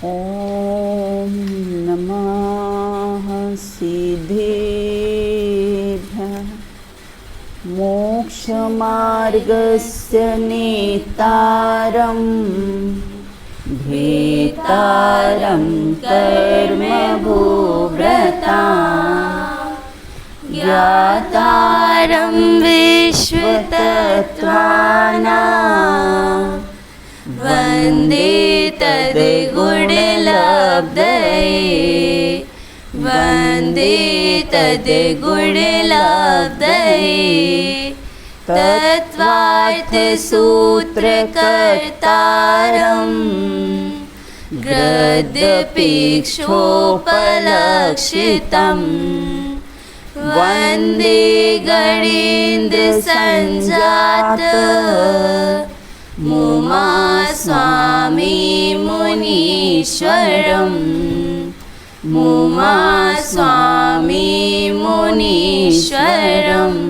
ॐ नमः सिद्धेभ्यः मोक्षमार्गस्य नेतारं भेतारं कर्मभोव्रता ज्ञातारं विश्वतत्त्वानां वन्दे तद्गुणलब्धये वन्दे तद्गुणलब्धये तत्त्वार्थसूत्रकर्तारं गद्यपीक्षोपलक्षितम् वन्दे गणेन्द्रसञ्जात मुमा स्वामी मुनीश्वरं मुमा स्वामी मुनीश्वरम्।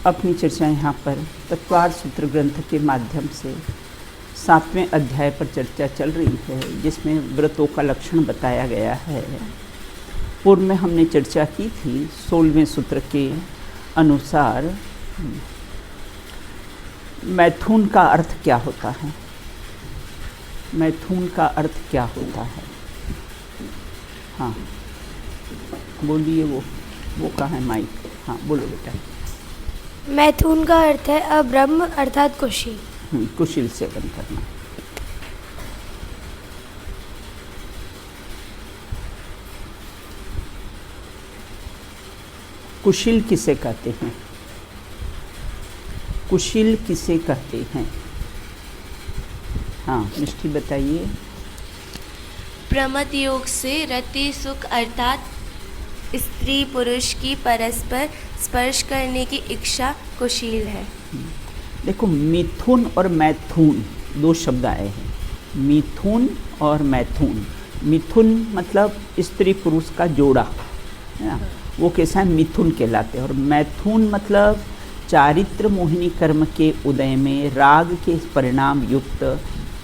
अपनी चर्चा यहाँ पर तत्वार्थ सूत्र ग्रंथ के माध्यम से 7वें अध्याय पर चर्चा चल रही है, जिसमें व्रतों का लक्षण बताया गया है। पूर्व में हमने चर्चा की थी 16वें सूत्र के अनुसार मैथुन का अर्थ क्या होता है। मैथुन का अर्थ क्या होता है? हाँ बोलिए, वो कहाँ है माइक? हाँ बोलो बेटा। मैथुन का अर्थ है अब्रह्म अर्थात कुशील। कुशील सेवन करना। कुशील किसे कहते हैं? कुशील किसे कहते हैं? हाँ मिष्टी बताइए। प्रमद योग से रति सुख अर्थात स्त्री पुरुष की परस्पर स्पर्श करने की इच्छा कुशील है। देखो, मिथुन और मैथुन दो शब्द आए हैं। मिथुन और मैथुन। मिथुन मतलब स्त्री पुरुष का जोड़ा है ना, वो कैसा है? मिथुन कहलाते हैं। और मैथुन मतलब चारित्र मोहिनी कर्म के उदय में राग के परिणाम युक्त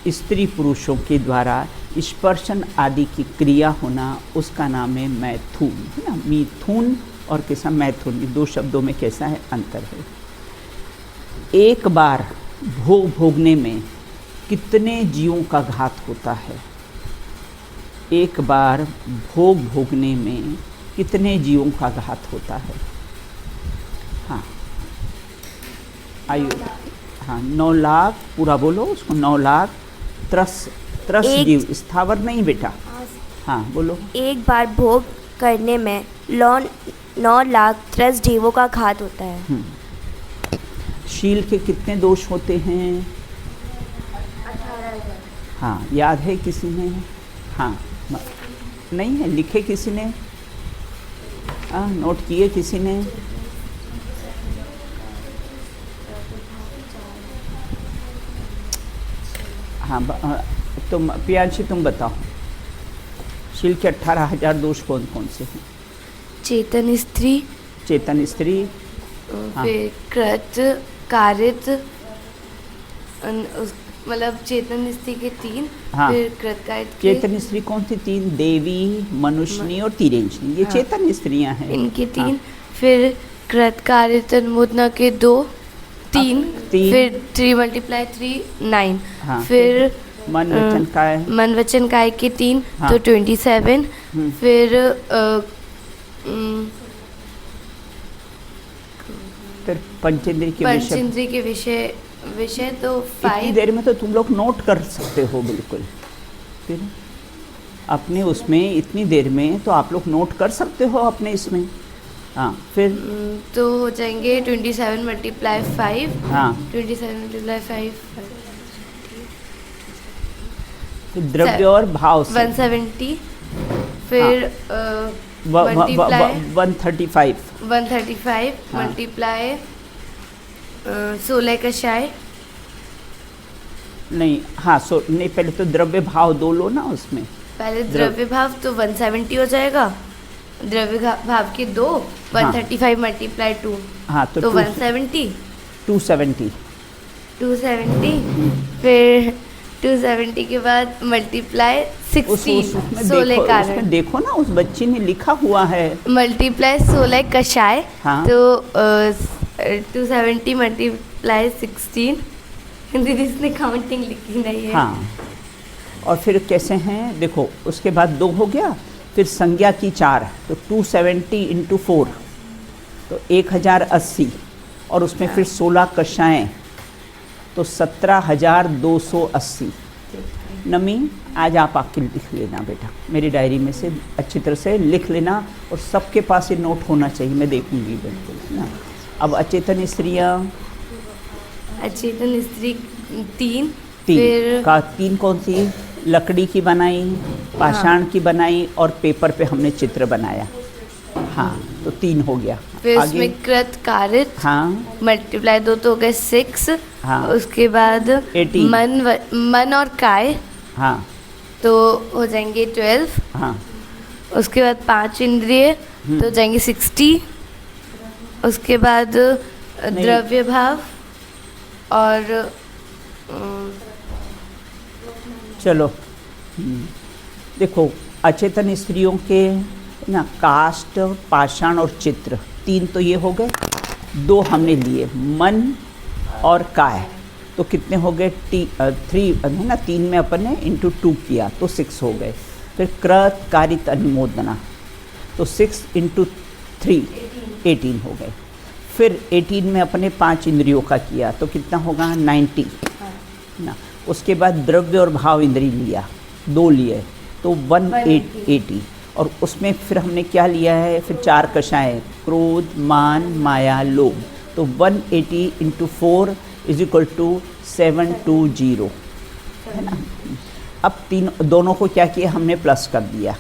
स्त्री पुरुषों के द्वारा स्पर्शन आदि की क्रिया होना, उसका नाम है मैथुन, है ना। मिथुन और कैसा मैथुन, ये दो शब्दों में कैसा है अंतर है। एक बार भोग भोगने में कितने जीवों का घात होता है? एक बार भोग भोगने में कितने जीवों का घात होता है? हाँ आयु, हाँ 9 लाख पूरा बोलो उसको। 9 लाख त्रस जीव, स्थावर नहीं बेटा। हाँ बोलो। एक बार भोग करने में 9 लाख त्रस जीवों का घात होता है। शील के कितने दोष होते हैं? 18,000। हाँ याद है किसी ने? हाँ नहीं है, लिखे किसी ने? हाँ नोट किए किसी ने? हाँ तुम प्रियांशी तुम बताओ, शील के 18,000 दोष कौन कौन से हैं? चेतन स्त्री, चेतन स्त्री, फिर कृत कारित, मतलब चेतन स्त्री के 3। हाँ। फिर कृत कारित के चेतन स्त्री कौन सी 3? देवी, मनुष्यनी और तिरेंजनी, ये चेतन स्त्रियां हैं। इनके 3। फिर कृत कारित मुद्ना के 2, 3। फिर 3 × 3 9। फिर मन वचन काय, मन वचन काय के 3 तो 27। फिर पंचेंद्रिय के विषय तो 5। इतनी देर में तो तुम लोग नोट कर सकते हो बिल्कुल। फिर अपने उसमें इतनी देर में तो आप लोग नोट कर सकते हो अपने इसमें। हाँ फिर तो हो जाएंगे 27 × 5। हाँ 27 × 5 तो द्रव्य और भाव से 170। फिर 135 मल्टीप्लाई 16 का शाय नहीं। हाँ नहीं, पहले तो द्रव्य भाव 2 लो ना उसमें। पहले द्रव्य भाव तो 170 हो जाएगा। द्रव्य भाव के 2 135 × 2 हाँ तो 170 270 फिर 270 के बाद मल्टीप्लाई 16 उसमें 16 देखो, कारण उसमें देखो ना, उस बच्ची ने लिखा हुआ है। मल्टीप्लाई 16 कषाय। हाँ। तो 270 मल्टीप्लाई 16। दीदी इसने काउंटिंग लिखी नहीं है। हाँ, और फिर कैसे हैं देखो, उसके बाद 2 हो गया, फिर संज्ञा की 4, तो 270 इंटू 4 तो 1080, और उसमें फिर 16 कषाएँ तो 17,280। नमी, आज आप आके लिख लेना बेटा, मेरी डायरी में से अच्छी तरह से लिख लेना, और सबके पास ये नोट होना चाहिए, मैं देखूंगी बिल्कुल ना। अब अचेतन स्त्रियाँ, अचेतन स्त्री 3। 3 कौन सी? लकड़ी की बनाई, पाषाण की बनाई, और पेपर पे हमने चित्र बनाया। हाँ, तो 3 हो गया। फिर आगे? उसमें कृत कारित। हाँ, मल्टीप्लाई 2 तो हो गए 6। हाँ। उसके बाद 18। मन और काय हाँ, तो हो जाएंगे 12। हाँ, उसके बाद 5 इंद्रिय तो हो जाएंगे 60। उसके बाद द्रव्य भाव और चलो देखो, अचेतन स्त्रियों के ना काष्ठ, पाषाण और चित्र 3 तो ये हो गए। 2 हमने लिए मन और काय, तो कितने हो गए? 3 है ना, 3 में अपन ने इंटू 2 किया तो 6 हो गए। फिर कृत कारित अनुमोदना तो 6 इंटू 3 18 हो गए। फिर 18 में अपने 5 इंद्रियों का किया तो कितना होगा? 90 ना। उसके बाद द्रव्य और भाव इंद्रिय लिया, 2 लिए तो 180, और उसमें फिर हमने क्या लिया है? फिर 4 कषाएँ, क्रोध, मान, माया, लोभ, तो 180 इंटू 4 इज इक्वल टू 720, है ना। अब दोनों को क्या किया हमने? प्लस कर दिया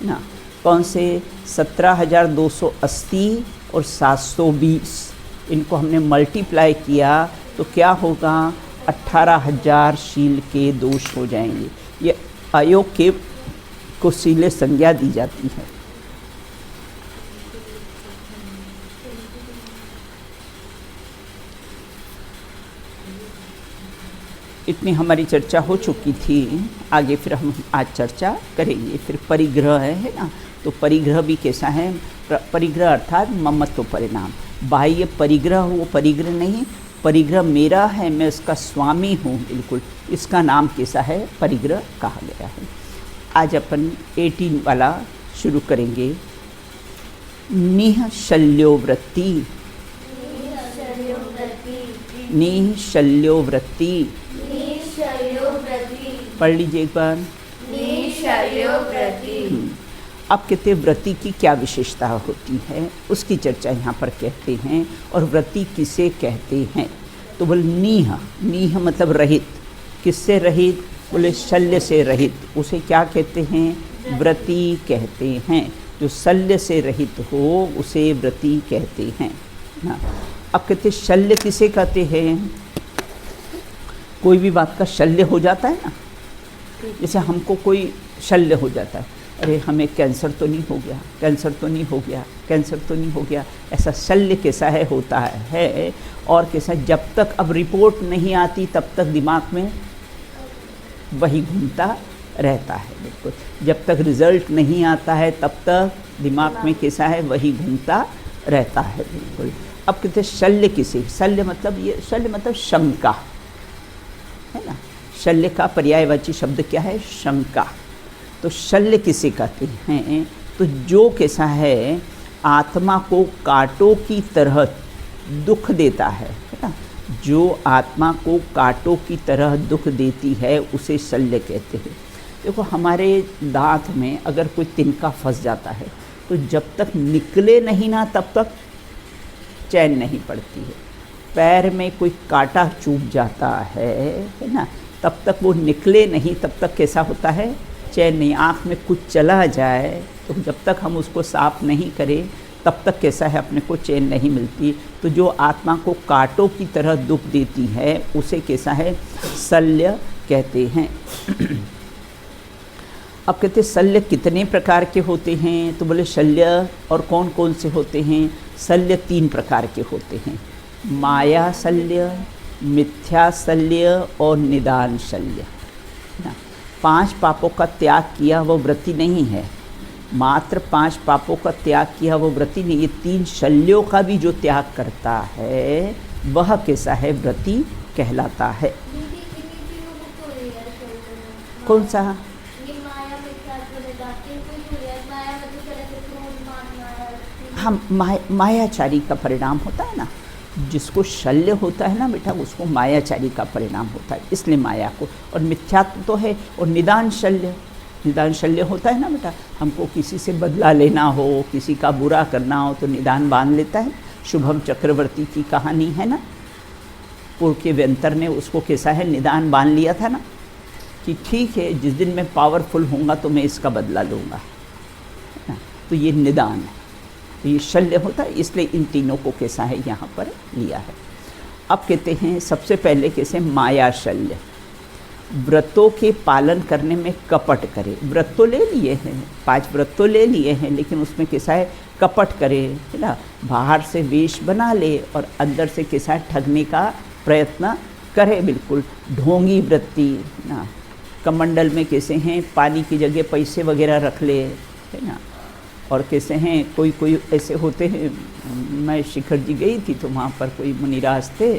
ना। कौन से? 17,280 और 720, इनको हमने मल्टीप्लाई किया तो क्या होगा? 18,000 शील के दोष हो जाएंगे। ये अयोग के को शीले संज्ञा दी जाती है। इतनी हमारी चर्चा हो चुकी थी, आगे फिर हम आज चर्चा करेंगे। फिर परिग्रह है ना, तो परिग्रह भी कैसा है? परिग्रह अर्थात ममत्व परिणाम। बाह्य परिग्रह, वो परिग्रह नहीं, परिग्रह मेरा है, मैं इसका स्वामी हूँ, बिल्कुल इसका नाम कैसा है? परिग्रह कहा गया है। आज अपन 18 वाला शुरू करेंगे। निःशल्योवृत्ति, निःशल्योवृत्ति, पढ़ लीजिए एक बार। अब कहते व्रति की क्या विशेषता होती है, उसकी चर्चा यहाँ पर कहते हैं। और व्रति किसे कहते हैं? तो बोले नीह, नीह मतलब रहित। किससे रहित? बोले शल्य से रहित, उसे क्या कहते हैं? व्रति कहते हैं। जो शल्य से रहित हो उसे व्रति कहते हैं ना। अब कहते शल्य किसे कहते हैं? कोई भी बात का शल्य हो जाता है ना, जैसे हमको कोई शल्य हो जाता है, अरे हमें कैंसर तो नहीं हो गया, कैंसर तो नहीं हो गया, कैंसर तो नहीं हो गया, ऐसा शल्य कैसा है? होता है। और कैसा? जब तक अब रिपोर्ट नहीं आती तब तक दिमाग में वही घूमता रहता है, बिल्कुल। जब तक रिज़ल्ट नहीं आता है तब तक दिमाग में कैसा है? वही घूमता रहता है, बिल्कुल। अब कहते शल्य किसे? शल्य मतलब ये, शल्य मतलब शंका, है ना। शल्य का पर्यायवाची शब्द क्या है? शंका। तो शल्य किसे कहते हैं? तो जो कैसा है आत्मा को कांटों की तरह दुख देता है ना, जो आत्मा को कांटों की तरह दुख देती है उसे शल्य कहते हैं। देखो हमारे दांत में अगर कोई तिनका फंस जाता है तो जब तक निकले नहीं ना तब तक चैन नहीं पड़ती है। पैर में कोई कांटा चुभ जाता है ना, तब तक वो निकले नहीं तब तक कैसा होता है? चैन नहीं। आँख में कुछ चला जाए तो जब तक हम उसको साफ नहीं करें तब तक कैसा है? अपने को चैन नहीं मिलती। तो जो आत्मा को कांटों की तरह दुख देती है उसे कैसा है? शल्य कहते हैं। अब कहते शल्य कितने प्रकार के होते हैं? तो बोले शल्य और कौन कौन से होते हैं? शल्य 3 प्रकार के होते हैं। माया शल्य, मिथ्या शल्य और निदान शल्य। ना। 5 पापों का त्याग किया वो व्रती नहीं है, मात्र 5 पापों का त्याग किया वो व्रती नहीं, ये 3 शल्यों का भी जो त्याग करता है वह कैसा है, व्रती कहलाता है। कौन सा? हम मायाचारी का परिणाम होता है ना, जिसको शल्य होता है ना बेटा, उसको मायाचारी का परिणाम होता है, इसलिए माया को। और मिथ्यात्व तो है, और निदान शल्य होता है ना बेटा, हमको किसी से बदला लेना हो, किसी का बुरा करना हो तो निदान बांध लेता है। शुभम चक्रवर्ती की कहानी है ना, पूर्व के व्यंतर ने उसको कैसा है, निदान बांध लिया था ना, कि ठीक है जिस दिन मैं पावरफुल होऊंगा तो मैं इसका बदला लूँगा, है ना। तो ये निदान है, तो ये शल्य होता है, इसलिए इन तीनों को कैसा है यहाँ पर लिया है। अब कहते हैं सबसे पहले कैसे, माया शल्य, व्रतों के पालन करने में कपट करे। व्रत तो ले लिए हैं, 5 व्रत तो ले लिए हैं, लेकिन उसमें कैसा है, कपट करे, है ना। बाहर से वेश बना ले और अंदर से कैसा है, ठगने का प्रयत्न करे, बिल्कुल ढोंगी वृत्ति ना। कमंडल में कैसे हैं, पानी की जगह पैसे वगैरह रख ले, है ना। और कैसे हैं, कोई ऐसे होते हैं, मैं शिखर जी गई थी तो वहाँ पर कोई मुनिराज थे,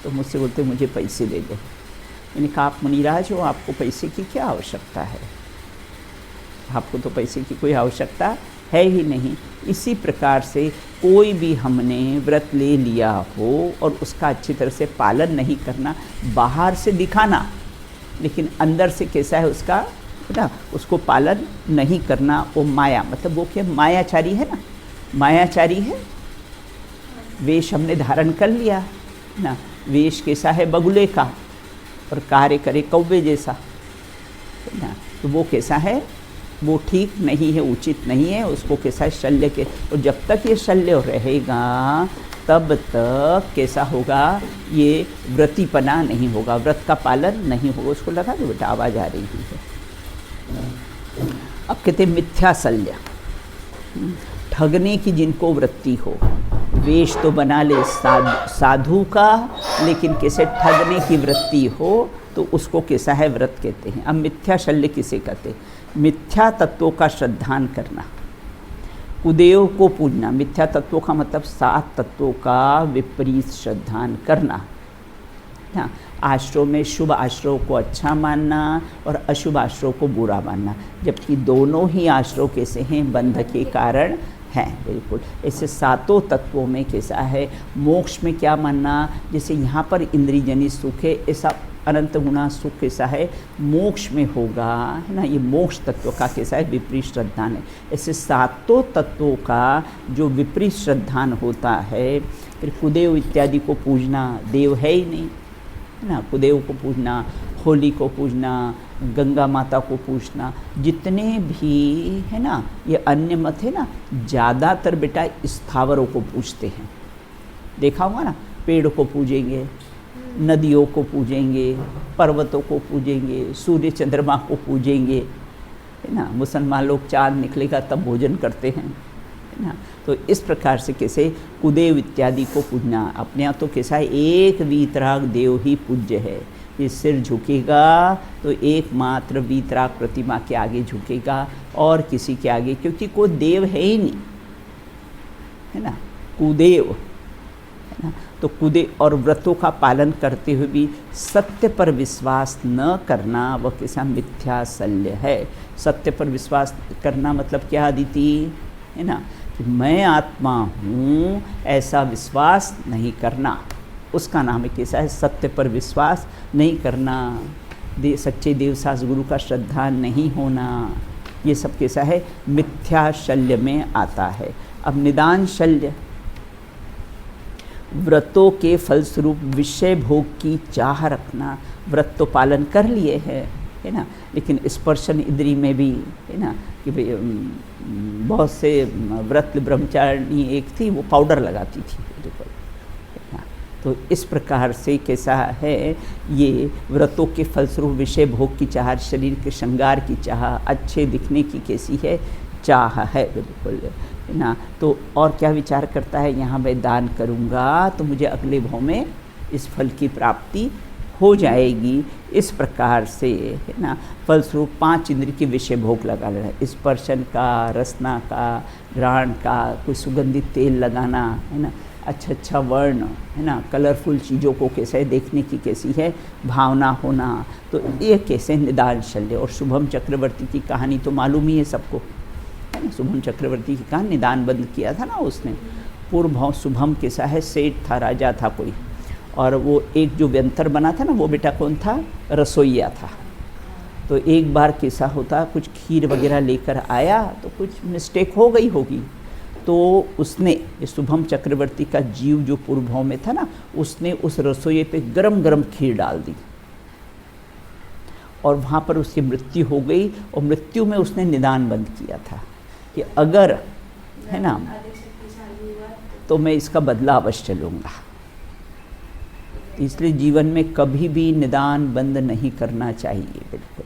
तो मुझसे बोलते मुझे पैसे दे दो। मैंने कहा आप मुनिराज हो, आपको पैसे की क्या आवश्यकता है, आपको तो पैसे की कोई आवश्यकता है ही नहीं। इसी प्रकार से कोई भी हमने व्रत ले लिया हो और उसका अच्छी तरह से पालन नहीं करना, बाहर से दिखाना लेकिन अंदर से कैसा है उसका, है ना, उसको पालन नहीं करना, वो माया, मतलब वो क्या, मायाचारी है ना, मायाचारी है। वेश हमने धारण कर लिया ना, वेश कैसा है, बगुले का, और कार्य करे कौवे जैसा, है ना, तो वो कैसा है, वो ठीक नहीं है, उचित नहीं है, उसको कैसा है, शल्य के। और जब तक ये शल्य रहेगा तब तक कैसा होगा, ये व्रतीपना नहीं होगा, व्रत का पालन नहीं होगा। उसको लगा दो बेटा, आवाज़ आ रही है। अब कहते मिथ्या शल्य, ठगने की जिनको वृत्ति हो, वेश तो बना ले साधु का, लेकिन कैसे ठगने की वृत्ति हो तो उसको कैसा है, व्रत कहते हैं। अब मिथ्या शल्य किसे कहते हैं, मिथ्या तत्वों का श्रद्धान करना, कुदेव को पूजना। मिथ्या तत्वों का मतलब 7 तत्वों का विपरीत श्रद्धान करना, ना। आश्रयों में शुभ आश्रयों को अच्छा मानना और अशुभ आश्रयों को बुरा मानना, जबकि दोनों ही आश्रय कैसे हैं, बंध के कारण हैं, बिल्कुल। ऐसे 7 तत्वों में कैसा है, मोक्ष में क्या मानना, जैसे यहाँ पर इंद्रियजनित सुख है, ऐसा अनंत गुणा सुख कैसा है, मोक्ष में होगा, है ना। ये मोक्ष तत्व का कैसा है, विपरीत श्रद्धान है। ऐसे 7 तत्वों का जो विपरीत श्रद्धान होता है, फिर कुदेव इत्यादि को पूजना, देव है ही नहीं, है ना, कुदेव को पूजना, होली को पूजना, गंगा माता को पूजना, जितने भी है ना ये अन्य मत है ना, ज़्यादातर बेटा स्थावरों को पूजते हैं। देखा होगा ना, पेड़ को पूजेंगे, नदियों को पूजेंगे, पर्वतों को पूजेंगे, सूर्य चंद्रमा को पूजेंगे, है ना। मुसलमान लोग चाँद निकलेगा तब भोजन करते हैं, है ना। तो इस प्रकार से कैसे कुदेव इत्यादि को पूजना। अपने यहाँ तो कैसा है, एक वीतराग देव ही पूज्य है। ये सिर झुकेगा तो एकमात्र वीतराग प्रतिमा के आगे झुकेगा और किसी के आगे, क्योंकि कोई देव है ही नहीं, है ना, कुदेव, है ना। तो कुदेव और व्रतों का पालन करते हुए भी सत्य पर विश्वास न करना, वह कैसा मिथ्या शल्य है। सत्य पर विश्वास करना मतलब क्या अदिति, है ना, कि मैं आत्मा हूँ ऐसा विश्वास नहीं करना, उसका नाम है कैसा है, सत्य पर विश्वास नहीं करना, सच्चे देवसास गुरु का श्रद्धा नहीं होना, ये सब कैसा है, मिथ्या शल्य में आता है। अब निदान शल्य, व्रतों के फलस्वरूप विषय भोग की चाह रखना। व्रत तो पालन कर लिए हैं, है ना, लेकिन स्पर्शन इंद्री में भी, है ना, कि भाई बहुत से व्रत ब्रह्मचारिणी एक थी, वो पाउडर लगाती थी, है ना। तो इस प्रकार से कैसा है, ये व्रतों के फलस्वरूप विषय भोग की चाह, शरीर के श्रृंगार की चाह, अच्छे दिखने की कैसी है, चाह है, बिल्कुल, है ना। तो और क्या विचार करता है, यहाँ मैं दान करूँगा तो मुझे अगले भाव में इस फल की प्राप्ति हो जाएगी, इस प्रकार से, है ना। फलस्वरूप 5 इंद्रिय के विषय भोग लगा लेना, स्पर्शन का, रसना का, घ्राण का, कोई सुगंधित तेल लगाना, है ना, अच्छा वर्ण, है ना, कलरफुल चीज़ों को कैसे देखने की कैसी है भावना होना, तो ये कैसे निदान शल्य। और शुभम चक्रवर्ती की कहानी तो मालूम ही है सबको, है ना। शुभम चक्रवर्ती की कहानी, निदान बंद किया था ना उसने। पूर्व शुभम कैसा है, सेठ था, राजा था कोई, और वो एक जो व्यंतर बना था ना, वो बेटा कौन था, रसोईया था। तो एक बार कैसा होता, कुछ खीर वगैरह लेकर आया तो कुछ मिस्टेक हो गई होगी, तो उसने, शुभम चक्रवर्ती का जीव जो पूर्व भाव में था ना, उसने उस रसोई पे गरम गरम खीर डाल दी और वहाँ पर उसकी मृत्यु हो गई। और मृत्यु में उसने निदान बंद किया था कि अगर, है ना, तो मैं इसका बदला अवश्य लूँगा। इसलिए जीवन में कभी भी निदान बंद नहीं करना चाहिए, बिल्कुल,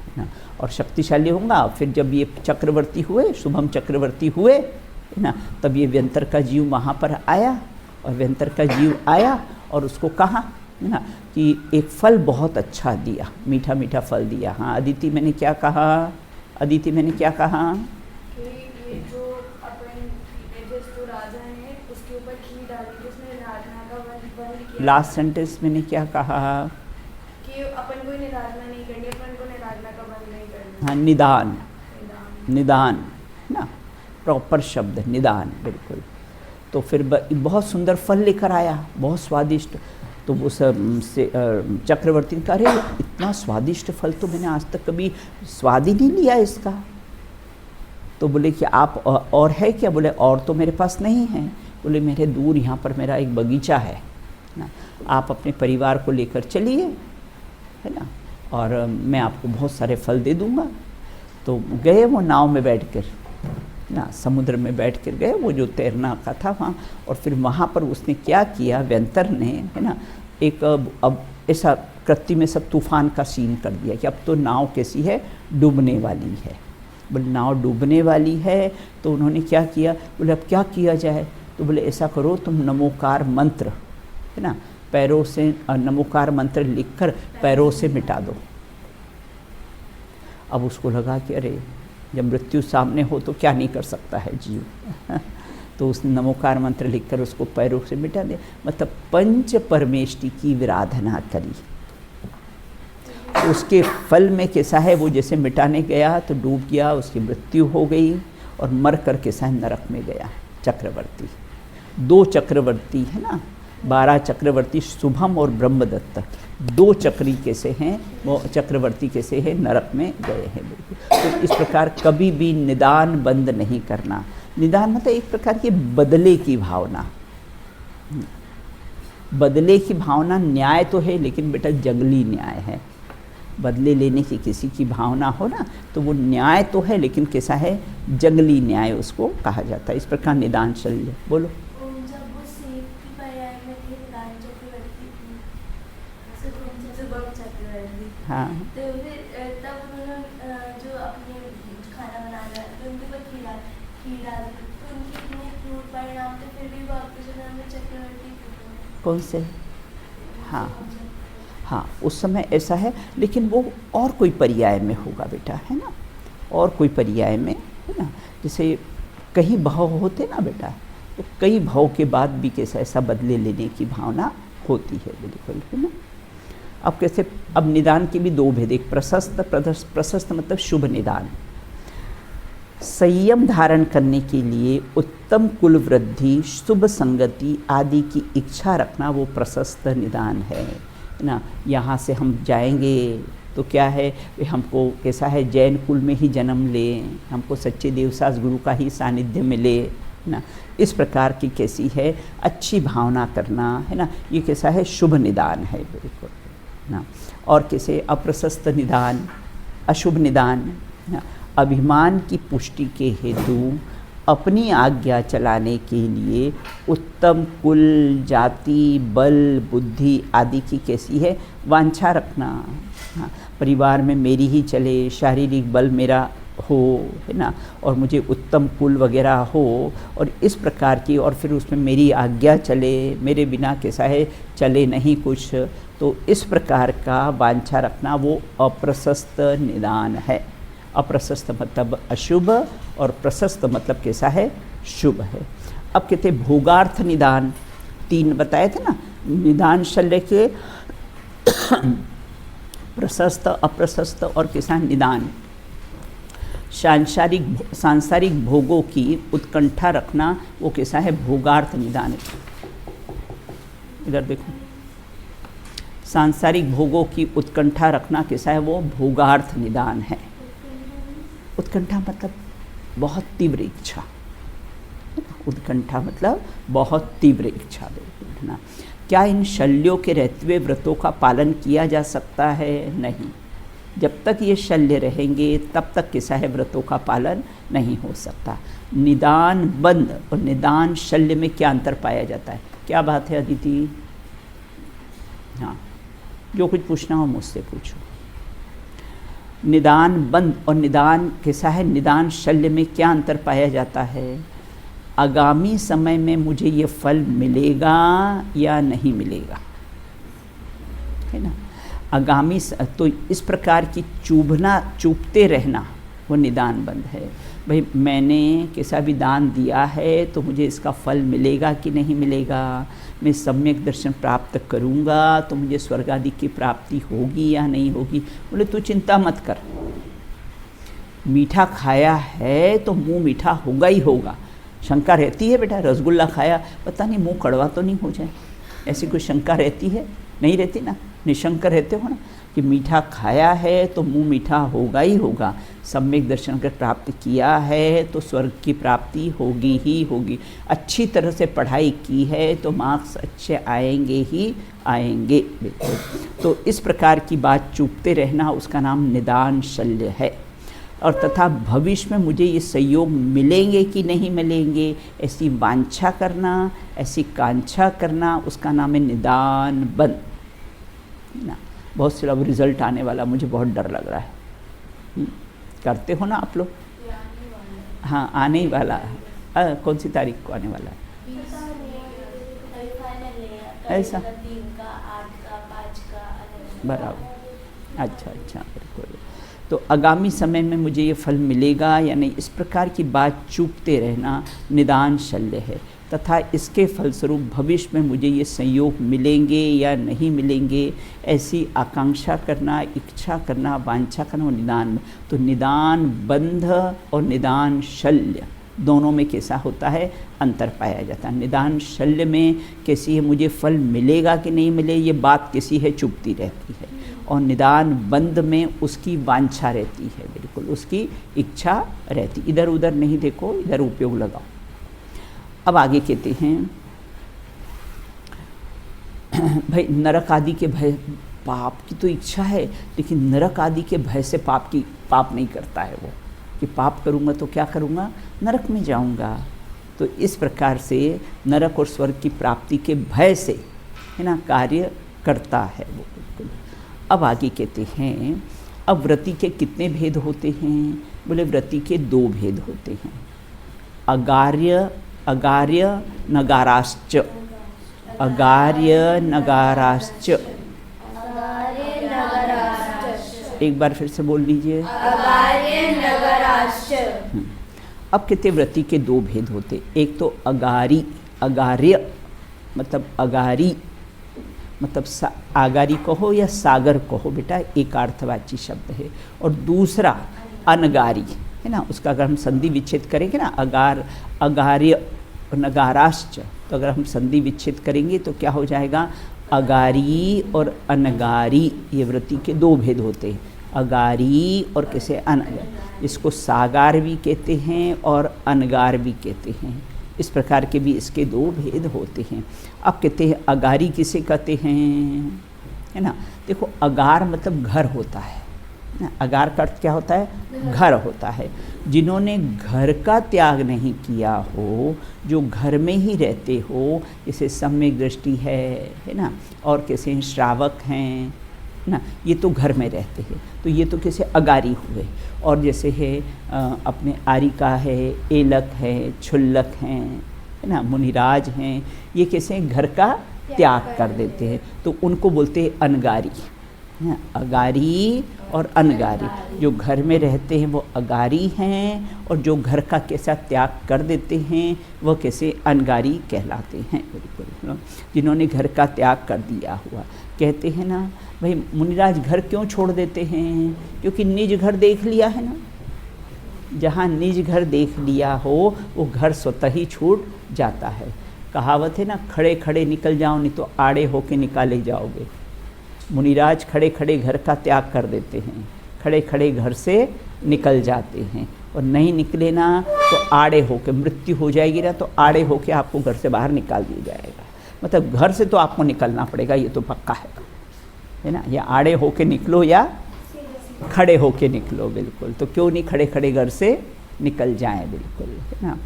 है ना। और शक्तिशाली होगा। फिर जब ये चक्रवर्ती हुए, शुभम चक्रवर्ती हुए, है ना, तब ये व्यंतर का जीव वहाँ पर आया, और व्यंतर का जीव आया और उसको कहा, है ना, कि एक फल बहुत अच्छा दिया, मीठा मीठा फल दिया। हाँ अदिति, मैंने क्या कहा, अदिति मैंने क्या कहा, ये जो अपन जो राजा है उसके ऊपर खीर डाली थी, उसने आराधना का बंद किया। लास्ट सेंटेंस मैंने क्या कहा कि अपन को निराधना नहीं करनी, अपन को निराधना का बंद नहीं करना। हाँ, निदान, निदान, है ना, प्रॉपर शब्द निदान, बिल्कुल। तो फिर बहुत सुंदर फल लेकर आया, बहुत स्वादिष्ट। तो वो सब से चक्रवर्ती ने कहा, अरे इतना स्वादिष्ट फल तो मैंने आज तक कभी स्वाद ही नहीं लिया इसका। तो बोले कि आप और है क्या, बोले और तो मेरे पास नहीं है। बोले मेरे दूर यहाँ पर मेरा एक बगीचा है ना, आप अपने परिवार को लेकर चलिए, है ना, और मैं आपको बहुत सारे फल दे दूँगा। तो गए वो नाव में बैठकर ना, समुद्र में बैठकर गए, वो जो तैरना का था वहाँ। और फिर वहाँ पर उसने क्या किया, व्यंतर ने, है ना, एक अब ऐसा कृत्य में सब तूफान का सीन कर दिया कि अब तो नाव कैसी है, डूबने वाली है। बोले नाव डूबने वाली है, तो उन्होंने क्या किया, बोले अब क्या किया जाए। तो बोले ऐसा करो, तुम नमोकार मंत्र, है ना, पैरों से नमोकार मंत्र लिखकर पैरों से मिटा दो। अब उसको लगा कि अरे जब मृत्यु सामने हो तो क्या नहीं कर सकता है जीव। तो उसने नमोकार मंत्र लिखकर उसको पैरों से मिटा दिया, मतलब पंच परमेष्टि की विराधना करी। तो उसके फल में कैसा है, वो जैसे मिटाने गया तो डूब गया, उसकी मृत्यु हो गई और मर कर कैसा नरक में गया चक्रवर्ती। 2 चक्रवर्ती है ना, 12 चक्रवर्ती शुभम और ब्रह्मदत्त, 2 चक्री कैसे हैं, वो चक्रवर्ती कैसे हैं, नरक में गए हैं, बिल्कुल। तो इस प्रकार कभी भी निदान बंद नहीं करना। निदान मतलब एक प्रकार की बदले की भावना, बदले की भावना न्याय तो है, लेकिन बेटा जंगली न्याय है। बदले लेने की किसी की भावना हो ना, तो वो न्याय तो है, लेकिन कैसा है, जंगली न्याय उसको कहा जाता है। इस प्रकार निदान शल्य। बोलो। हाँ, तो फिर तब उन्होंने जो अपने खाना बनाना तो उनके ऊपर खीर डाल दी, तो उनके इतने क्रूर परिणाम थे, फिर भी वो आपके जन्म में चक्रवर्ती कौन से, हाँ हाँ, उस समय ऐसा है, लेकिन वो और कोई पर्याय में होगा बेटा, है ना, और कोई पर्याय में, है ना। जैसे कई भाव होते ना बेटा, तो कई भाव के बाद भी कैसा ऐसा बदले लेने की भावना होती है, बिल्कुल, है ना। अब कैसे, अब निदान के भी 2 भेद, एक प्रशस्त, प्रशस्त मतलब शुभ निदान। संयम धारण करने के लिए उत्तम कुल वृद्धि, शुभ संगति आदि की इच्छा रखना, वो प्रशस्त निदान है ना। यहाँ से हम जाएंगे तो क्या है, हमको कैसा है, जैन कुल में ही जन्म लें, हमको सच्चे देवसास गुरु का ही सानिध्य मिले ना, इस प्रकार की कैसी है अच्छी भावना करना, है ना। ये कैसा है, शुभ निदान है, बिल्कुल ना। और कैसे अप्रशस्त निदान, अशुभ निदान ना, अभिमान की पुष्टि के हेतु अपनी आज्ञा चलाने के लिए उत्तम कुल, जाति, बल, बुद्धि आदि की कैसी है वांछा रखना। हाँ, परिवार में मेरी ही चले, शारीरिक बल मेरा हो, है ना, और मुझे उत्तम कुल वगैरह हो और इस प्रकार की, और फिर उसमें मेरी आज्ञा चले, मेरे बिना कैसा है चले नहीं कुछ, तो इस प्रकार का वांछा रखना वो अप्रशस्त निदान है। अप्रशस्त मतलब अशुभ और प्रशस्त मतलब कैसा है, शुभ है। अब कहते भोगार्थ निदान, 3 बताए थे ना, निदान शल्य के प्रशस्त, अप्रशस्त और कैसा निदान। सांसारिक भोगों की उत्कंठा रखना वो कैसा है, भोगार्थ निदान है। इधर देखो, सांसारिक भोगों की उत्कंठा रखना कैसा है, वो भोगार्थ निदान है। उत्कंठा मतलब बहुत तीव्र इच्छा, उत्कंठा मतलब बहुत तीव्र इच्छा देखना। क्या इन शल्यों के रहते हुए व्रतों का पालन किया जा सकता है? नहीं। जब तक ये शल्य रहेंगे तब तक कैसा है, व्रतों का पालन नहीं हो सकता। निदान बंद और निदान शल्य में क्या अंतर पाया जाता है? क्या बात है अदिति? हाँ, जो कुछ पूछना हो मुझसे पूछो। निदान बंद और निदान कैसा है, निदान शल्य में क्या अंतर पाया जाता है? आगामी समय में मुझे ये फल मिलेगा या नहीं मिलेगा, है ना। आगामी तो इस प्रकार की चूपते रहना वो निदान बंद है। भाई मैंने कैसा भी दान दिया है तो मुझे इसका फल मिलेगा कि नहीं मिलेगा, मैं सम्यक दर्शन प्राप्त करूँगा तो मुझे स्वर्ग आदि की प्राप्ति होगी या नहीं होगी। बोले तू चिंता मत कर, मीठा खाया है तो मुंह मीठा होगा ही होगा। शंका रहती है बेटा, रसगुल्ला खाया पता नहीं मुंह कड़वा तो नहीं हो जाए, ऐसी कोई शंका रहती है? नहीं रहती ना, निशंक रहते हो ना कि मीठा खाया है तो मुंह मीठा होगा ही होगा। सम्यक दर्शन कर प्राप्त किया है तो स्वर्ग की प्राप्ति होगी ही होगी। अच्छी तरह से पढ़ाई की है तो मार्क्स अच्छे आएंगे ही आएंगे, बिल्कुल। तो इस प्रकार की बात चूपते रहना उसका नाम निदान शल्य है। और तथा भविष्य में मुझे ये संयोग मिलेंगे कि नहीं मिलेंगे ऐसी वांछा करना, ऐसी कांक्षा करना, उसका नाम है निदान बंद ना। बहुत से अब रिजल्ट आने वाला, मुझे बहुत डर लग रहा है। करते हो ना आप लोग? हाँ, आने ही वाला है। कौन सी तारीख को आने वाला है? ऐसा बराबर, अच्छा बिल्कुल। तो आगामी समय में मुझे ये फल मिलेगा या नहीं, इस प्रकार की बात चूपते रहना निदान शल्य है। तथा इसके फलस्वरूप भविष्य में मुझे ये संयोग मिलेंगे या नहीं मिलेंगे ऐसी आकांक्षा करना, इच्छा करना, वांछा करना, निदान। तो निदान बंध और निदान शल्य दोनों में कैसा होता है, अंतर पाया जाता है। निदान शल्य में कैसी है, मुझे फल मिलेगा कि नहीं मिले ये बात कैसी है, चुपती रहती है। और निदान बंद में उसकी वांछा रहती है, बिल्कुल उसकी इच्छा रहती। इधर उधर नहीं देखो, इधर उपयोग लगाओ। अब आगे कहते हैं भाई नरक आदि के भय, पाप की तो इच्छा है लेकिन नरक आदि के भय से पाप नहीं करता है वो, कि पाप करूँगा तो क्या करूँगा, नरक में जाऊँगा। तो इस प्रकार से नरक और स्वर्ग की प्राप्ति के भय से, है ना, कार्य करता है वो, बिल्कुल। अब आगे कहते हैं अब व्रति के कितने भेद होते हैं? बोले व्रति के 2 भेद होते हैं, अगार्य नगाराश्च। अगार्य नगाराश्च, एक बार फिर से बोल लीजिए। अगार्य नगाराश्च। अब कहते व्रति के 2 भेद होते, एक तो अगार्य मतलब अगारी मतलब आगारी कहो या सागर कहो बेटा, एक अर्थवाची शब्द है। और दूसरा अनगारी है ना, उसका अगर हम संधि विच्छेद करेंगे ना, अगार्य नगाराश्च, तो अगर हम संधि विच्छेद करेंगे तो क्या हो जाएगा, अगारी और अनगारी। ये व्रति के 2 भेद होते हैं, अगारी और कैसे अनगारी। इसको सागार भी कहते हैं और अनगार भी कहते हैं। इस प्रकार के भी इसके 2 भेद होते हैं। अब कहते हैं अगारी किसे कहते हैं, है ना। देखो अगार मतलब घर होता है, अगार का अर्थ क्या होता है, घर होता है। जिन्होंने घर का त्याग नहीं किया हो, जो घर में ही रहते हो, जैसे सम्यक दृष्टि है ना, और कैसे श्रावक हैं, ना, ये तो घर में रहते हैं, तो ये तो कैसे अगारी हुए। और जैसे है अपने आरिका है, एलक है, छुल्लक हैं, है ना, मुनिराज हैं, ये कैसे घर का त्याग कर देते हैं, तो उनको बोलते हैं अनगारी। अगारी और अनगारी, जो घर में रहते हैं वो अगारी हैं, और जो घर का कैसा त्याग कर देते हैं वह कैसे अनगारी कहलाते हैं। बिल्कुल, जिन्होंने घर का त्याग कर दिया हुआ। कहते हैं ना भाई मुनिराज घर क्यों छोड़ देते हैं, क्योंकि निज घर देख लिया है ना। जहाँ निज घर देख लिया हो वो घर स्वतः ही छूट जाता है। कहावत है ना, खड़े खड़े निकल जाओ नहीं तो आड़े होके निकाले जाओगे। मुनिराज खड़े खड़े घर का त्याग कर देते हैं, खड़े खड़े घर से निकल जाते हैं, और नहीं निकले ना तो आड़े होके, मृत्यु हो जाएगी ना तो आड़े होके आपको घर से बाहर निकाल दिया जाएगा। मतलब घर से तो आपको निकलना पड़ेगा, ये तो पक्का है ना। या आड़े होके निकलो या खड़े होके निकलो। बिल्कुल, तो क्यों नहीं खड़े खड़े घर से निकल जाएं, बिल्कुल, है ना।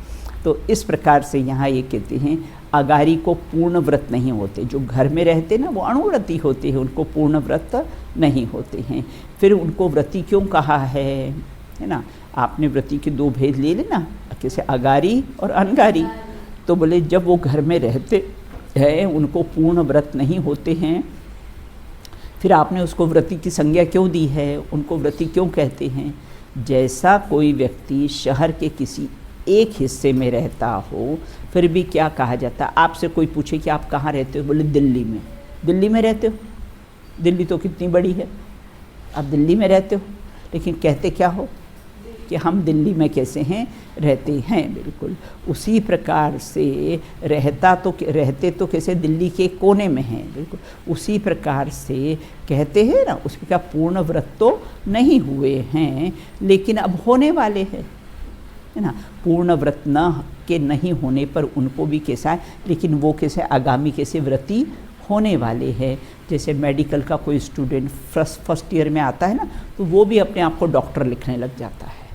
तो इस प्रकार से यहाँ ये कहते हैं अगारी को पूर्ण व्रत नहीं होते। जो घर में रहते ना वो अणुव्रती होते हैं, उनको पूर्ण व्रत नहीं होते हैं। फिर उनको व्रती क्यों कहा है ना। आपने व्रती के दो भेद ले लेना, कैसे अगारी और अनगारी। तो बोले जब वो घर में रहते हैं उनको पूर्ण व्रत नहीं होते हैं, फिर आपने उसको व्रती की संज्ञा क्यों दी है, उनको व्रती क्यों कहते हैं। जैसा कोई व्यक्ति शहर के किसी एक हिस्से में रहता हो, फिर भी क्या कहा जाता है, आपसे कोई पूछे कि आप कहाँ रहते हो, बोले दिल्ली में। दिल्ली में रहते हो, दिल्ली तो कितनी बड़ी है, आप दिल्ली में रहते हो, लेकिन कहते क्या हो कि हम दिल्ली में कैसे हैं, रहते हैं। बिल्कुल उसी प्रकार से रहते तो कैसे दिल्ली के कोने में हैं। बिल्कुल उसी प्रकार से कहते हैं ना, उसका पूर्ण व्रत तो नहीं हुए हैं, लेकिन अब होने वाले हैं, है ना। पूर्ण व्रत न के नहीं होने पर उनको भी कैसा है, लेकिन वो कैसे आगामी कैसे व्रती होने वाले हैं। जैसे मेडिकल का कोई स्टूडेंट फर्स्ट ईयर में आता है ना, तो वो भी अपने आप को डॉक्टर लिखने लग जाता है।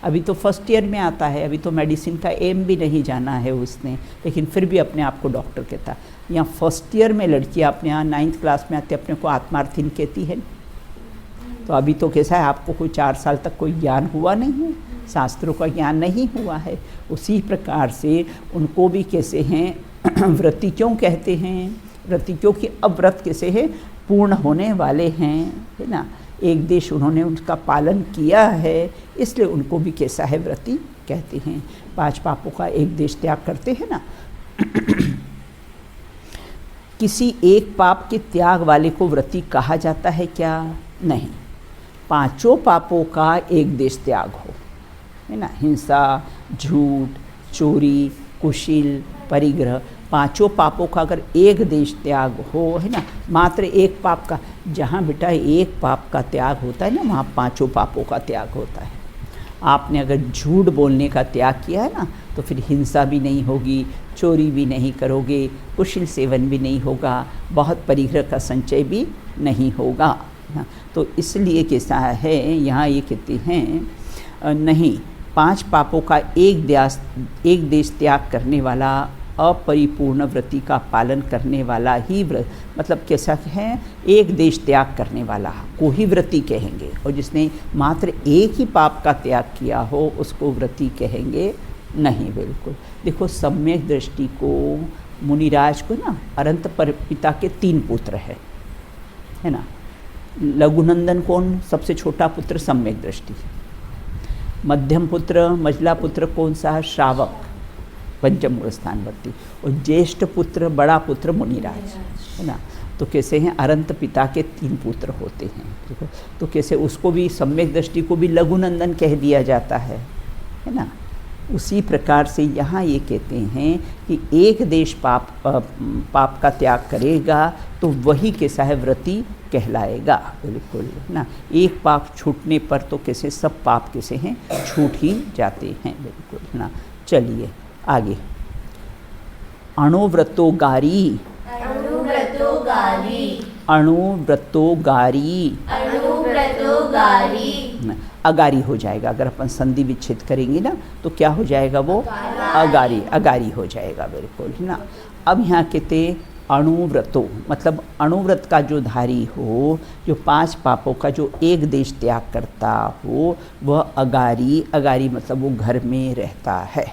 अभी तो फर्स्ट ईयर में आता है, अभी तो मेडिसिन का एम भी नहीं जाना है उसने, लेकिन फिर भी अपने आप को डॉक्टर कहता है। यहाँ फर्स्ट ईयर में लड़कियाँ अपने यहाँ 9th क्लास में आते अपने को आत्मार्थिन कहती है। तो अभी तो कैसा है, आपको कोई 4 साल तक कोई ज्ञान हुआ नहीं है, शास्त्रों का ज्ञान नहीं हुआ है। उसी प्रकार से उनको भी कैसे हैं व्रती क्यों कहते हैं, व्रती क्योंकि अब व्रत कैसे है, पूर्ण होने वाले हैं, है ना। एक देश उन्होंने उनका पालन किया है, इसलिए उनको भी कैसा है व्रती कहते हैं। 5 पापों का एक देश त्याग करते हैं ना। किसी एक पाप के त्याग वाले को व्रती कहा जाता है क्या, नहीं। 5 पापों का एक देश त्याग हो, है ना। हिंसा, झूठ, चोरी, कुशील, परिग्रह, 5 पापों का अगर एक देश त्याग हो, है ना, मात्र एक पाप का, जहाँ बेटा एक पाप का त्याग होता है ना वहाँ 5 पापों का त्याग होता है। आपने अगर झूठ बोलने का त्याग किया है ना, तो फिर हिंसा भी नहीं होगी, चोरी भी नहीं करोगे, कुशील सेवन भी नहीं होगा, बहुत परिग्रह का संचय भी नहीं होगा। तो इसलिए कैसा है, यहाँ ये कहते हैं नहीं, 5 पापों का एक देश त्याग करने वाला, अपरिपूर्ण व्रति का पालन करने वाला ही व्रत, मतलब कैसा है, एक देश त्याग करने वाला को ही व्रति कहेंगे। और जिसने मात्र एक ही पाप का त्याग किया हो उसको व्रति कहेंगे नहीं। बिल्कुल देखो, सम्यक दृष्टि को मुनिराज को ना अनंत पर पिता के 3 पुत्र है ना। लघुनंदन कौन, सबसे छोटा पुत्र सम्यक दृष्टि, मध्यम पुत्र मझला पुत्र कौन सा है, श्रावक पंचम मूल स्थानवर्ती, और ज्येष्ठ पुत्र बड़ा पुत्र मुनिराज, है ना। तो कैसे हैं, अनंत पिता के 3 पुत्र होते हैं। देखो तो कैसे उसको भी सम्यक दृष्टि को भी लघुनंदन कह दिया जाता है ना। उसी प्रकार से यहाँ ये कहते हैं कि एक देश पाप का त्याग करेगा तो वही कैसा है, व्रति कहलाएगा। बिल्कुल ना, एक पाप छूटने पर तो कैसे सब पाप कैसे हैं, छूट ही जाते हैं। बिल्कुल ना। चलिए आगे, अणुव्रतोगारी, अणुव्रतोगारी, अणुव्रतोगारी, अणुव्रतोगारी, अगारी हो जाएगा। अगर अपन संधि विच्छेद करेंगे ना तो क्या हो जाएगा, वो अगारी, अगारी हो जाएगा। बिल्कुल ना। अब यहाँ कहते अणुव्रतो, मतलब अणुव्रत का जो धारी हो, जो 5 पापों का जो एक देश त्याग करता हो, वह अगारी, अगारी मतलब वो घर में रहता है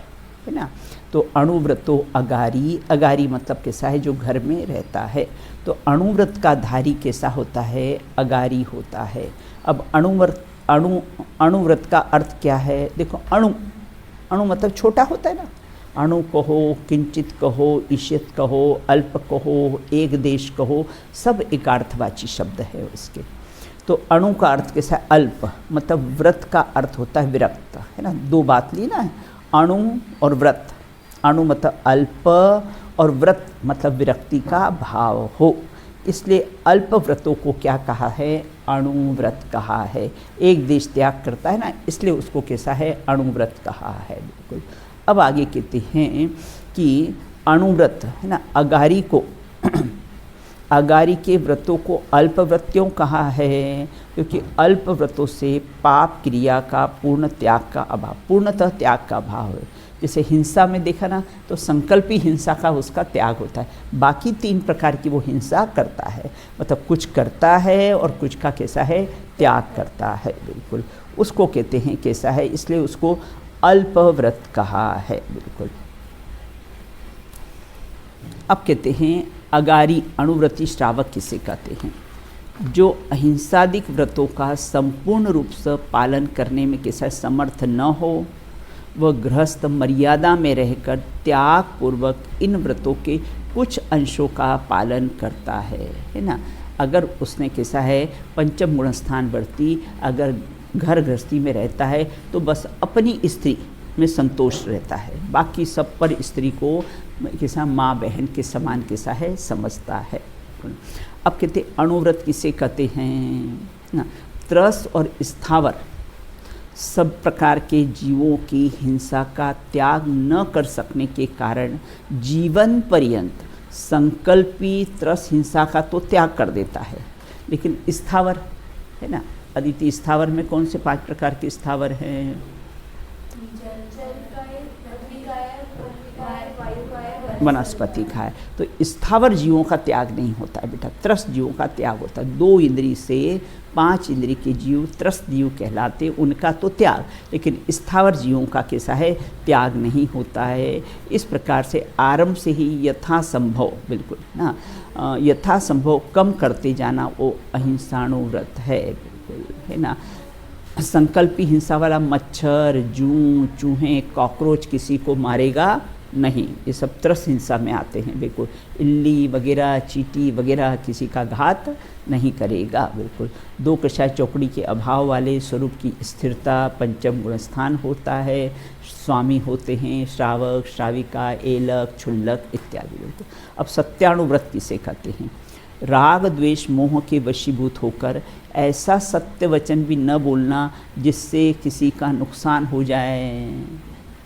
ना। तो अणुव्रतो अगारी, अगारी मतलब कैसा है, जो घर में रहता है। तो अणुव्रत का धारी कैसा होता है, अगारी होता है। अब अणुव्रत का अर्थ क्या है, देखो अणु, अणु मतलब छोटा होता है ना, अणु कहो, किंचित कहो, ईशित कहो, अल्प कहो, एक देश कहो, सब एकार्थवाची शब्द है उसके। तो अणु का अर्थ कैसा है, अल्प, मतलब व्रत का अर्थ होता है विरक्त, है ना। 2 बात ली ना, अणु और व्रत। अणु मतलब अल्प और व्रत मतलब विरक्ति का भाव हो, इसलिए अल्प व्रतों को क्या कहा है, अणुव्रत कहा है। एक देश त्याग करता है ना, इसलिए उसको कैसा है, अणुव्रत कहा है। बिल्कुल। अब आगे कहते हैं कि अणुव्रत है ना, अगारी को अगारी के व्रतों को अल्प व्रत क्यों कहा है, क्योंकि अल्प व्रतों से पाप क्रिया का पूर्ण त्याग का अभाव, पूर्णतः त्याग का भाव है। जैसे हिंसा में देखा ना, तो संकल्पी हिंसा का उसका त्याग होता है, बाकी 3 प्रकार की वो हिंसा करता है, मतलब कुछ करता है और कुछ का कैसा है, त्याग करता है। बिल्कुल, उसको कहते हैं कैसा है, इसलिए उसको अल्प व्रत कहा है। बिल्कुल। अब कहते हैं अगारी, अणुव्रती श्रावक किसे कहते हैं, जो अहिंसादिक व्रतों का संपूर्ण रूप से पालन करने में कैसा समर्थ न हो, वह गृहस्थ मर्यादा में रहकर त्याग पूर्वक इन व्रतों के कुछ अंशों का पालन करता है ना। अगर उसने कैसा है, पंचम गुणस्थान वर्ती, अगर घर गृहस्थी में रहता है तो बस अपनी स्त्री में संतोष रहता है, बाकी सब पर स्त्री को कैसा माँ बहन के समान कैसा है समझता है। अब कहते अणुव्रत किसे कहते हैं ना, त्रस और स्थावर सब प्रकार के जीवों की हिंसा का त्याग न कर सकने के कारण जीवन पर्यंत संकल्पी त्रस हिंसा का तो त्याग कर देता है, लेकिन स्थावर है ना, अदिति स्थावर में कौन से 5 प्रकार के स्थावर हैं, वनस्पति खाए। तो स्थावर जीवों का त्याग नहीं होता है बेटा, त्रस्त जीवों का त्याग होता है। 2 इंद्री से 5 इंद्री के जीव त्रस्त जीव कहलाते, उनका तो त्याग, लेकिन स्थावर जीवों का कैसा है, त्याग नहीं होता है। इस प्रकार से आरंभ से ही यथासंभव, बिल्कुल ना, यथासंभव कम करते जाना वो अहिंसाणुव्रत है। बिल्कुल, है ना। संकल्पी हिंसा वाला मच्छर, जूं, चूहे, कॉकरोच किसी को मारेगा नहीं, ये सब त्रस हिंसा में आते हैं। बिल्कुल, इल्ली वगैरह, चींटी वगैरह किसी का घात नहीं करेगा। बिल्कुल, 2 कषाय चौकड़ी के अभाव वाले स्वरूप की स्थिरता पंचम गुणस्थान होता है। स्वामी होते हैं श्रावक, श्राविका, एलक, क्षुल्लक इत्यादि। बिल्कुल। अब सत्याणुव्रत किसे कहते हैं, राग द्वेष मोह के वशीभूत होकर ऐसा सत्य वचन भी न बोलना जिससे किसी का नुकसान हो जाए,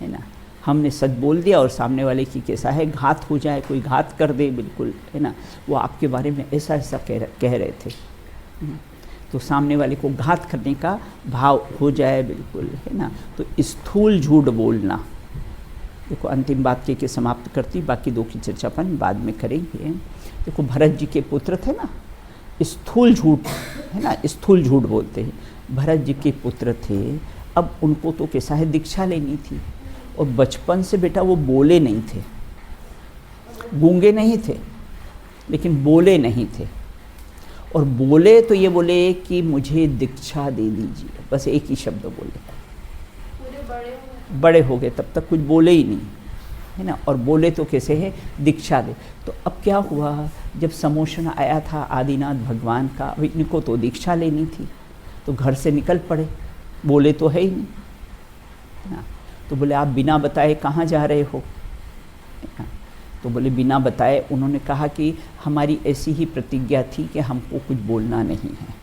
है ना। हमने सच बोल दिया और सामने वाले की कैसा है, घात हो जाए, कोई घात कर दे, बिल्कुल, है ना, वो आपके बारे में ऐसा ऐसा कह रहे थे, तो सामने वाले को घात करने का भाव हो जाए, बिल्कुल, है ना। तो स्थूल झूठ बोलना, देखो अंतिम बात के समाप्त करती, बाकी 2 की चर्चा अपन बाद में करेंगे। देखो भरत जी के पुत्र थे ना, स्थूल झूठ, है ना, स्थूल झूठ बोलते हैं। भरत जी के पुत्र थे, अब उनको तो कैसा है, दीक्षा लेनी थी, और बचपन से बेटा वो बोले नहीं थे, गूंगे नहीं थे, लेकिन बोले नहीं थे। और बोले तो ये बोले कि मुझे दीक्षा दे दीजिए, बस एक ही शब्द बोले। बड़े हो गए तब तक कुछ बोले ही नहीं, है ना। और बोले तो कैसे है, दीक्षा दे। तो अब क्या हुआ, जब समोशन आया था आदिनाथ भगवान का, अब इनको तो दीक्षा लेनी थी, तो घर से निकल पड़े, बोले तो है ही नहीं, है ना। तो बोले आप बिना बताए कहाँ जा रहे हो, तो बोले बिना बताए। उन्होंने कहा कि हमारी ऐसी ही प्रतिज्ञा थी कि हमको कुछ बोलना नहीं है,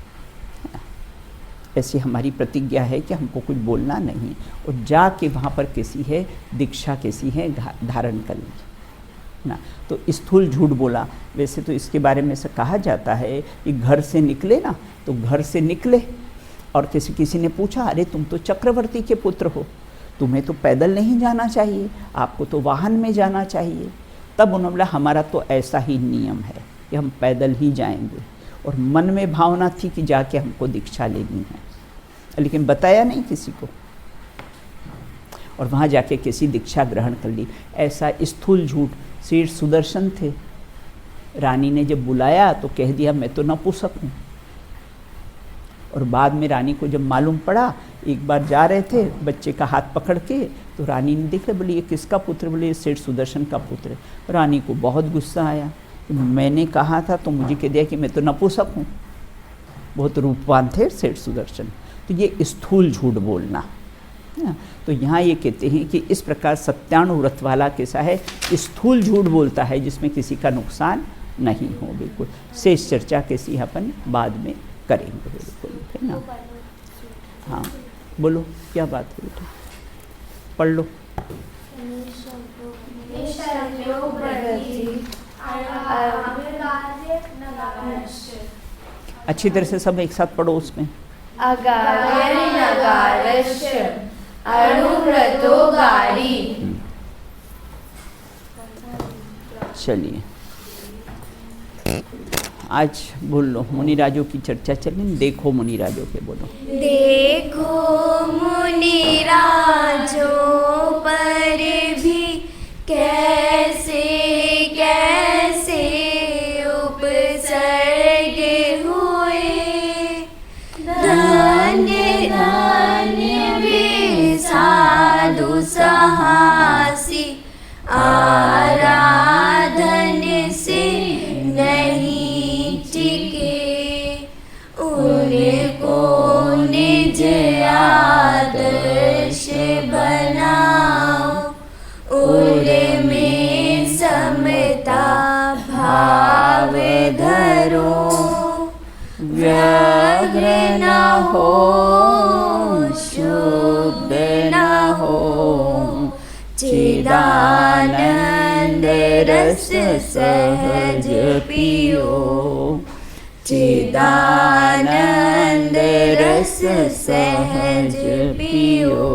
ऐसी हमारी प्रतिज्ञा है कि हमको कुछ बोलना नहीं। और जाके वहाँ पर कैसी है, दीक्षा कैसी है, धारण कर ली ना। तो स्थूल झूठ बोला। वैसे तो इसके बारे में से कहा जाता है कि घर से निकले ना, तो घर से निकले और किसी ने पूछा, अरे तुम तो चक्रवर्ती के पुत्र हो, तुम्हें तो पैदल नहीं जाना चाहिए, आपको तो वाहन में जाना चाहिए। तब उन्होंने बोला हमारा तो ऐसा ही नियम है कि हम पैदल ही जाएंगे, और मन में भावना थी कि जाके हमको दीक्षा लेनी है, लेकिन बताया नहीं किसी को, और वहाँ जाके किसी दीक्षा ग्रहण कर ली। ऐसा स्थूल झूठ श्री सुदर्शन थे, रानी ने जब बुलाया तो कह दिया मैं तो नपुंसक हूँ, और बाद में रानी को जब मालूम पड़ा, एक बार जा रहे थे बच्चे का हाथ पकड़ के, तो रानी ने देखा, बोली ये किसका पुत्र, बोले ये सेठ सुदर्शन का पुत्र है। रानी को बहुत गुस्सा आया, मैंने कहा था तो मुझे कह दिया कि मैं तो नपुंसक हूँ। बहुत रूपवान थे सेठ सुदर्शन। तो ये स्थूल झूठ बोलना। तो यहाँ ये कहते हैं कि इस प्रकार सत्यानुव्रत वाला कैसा है, स्थूल झूठ बोलता है जिसमें किसी का नुकसान नहीं हो। बिल्कुल शेष चर्चा कैसी अपन बाद में करेंगे, बिल्कुल है ना। हाँ बोलो क्या बात है बेटा, पढ़ लो। अच्छी तरह से सब एक साथ पढ़ो उसमें। चलिए आज बोल लो, मुनिराजों की चर्चा चले। देखो मुनिराजों के बोलो। देखो मुनिराजों पर भी कैसे कैसे उपसर्ग हुए, धन्य धन्य वे साधु सहासी, आराधन से नहीं टिके, उनको निज आदर्श बनाओ, उनमें समता भाव धरो, व्यग्र न हो शुद्ध न हो, चिदानंद रस सहज पियो, चिदानंद रस सहज पियो।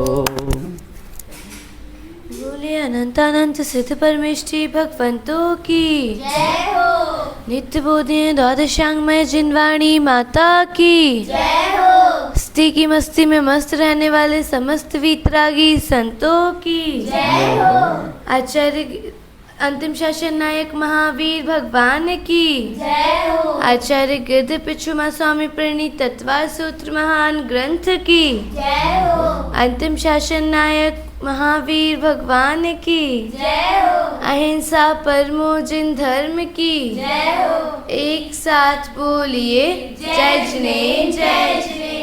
बोले अनंतानंत सिद्ध परमेष्ठी भगवंतों की जय हो, नित्य बोधे द्वादशांगमय जिनवाणी माता की जय हो, मस्ती की मस्ती में मस्त रहने वाले समस्त वीतरागी संतों की जय हो, आचार्य अंतिम शासन नायक महावीर भगवान की जय हो, आचार्य गिरध पिछुमा स्वामी प्रणीत तत्वा सूत्र महान ग्रंथ की जय हो, अंतिम शासन नायक महावीर भगवान की जय हो, अहिंसा परमो जिन धर्म की जय हो। एक साथ बोलिए जय जिने जय जिने।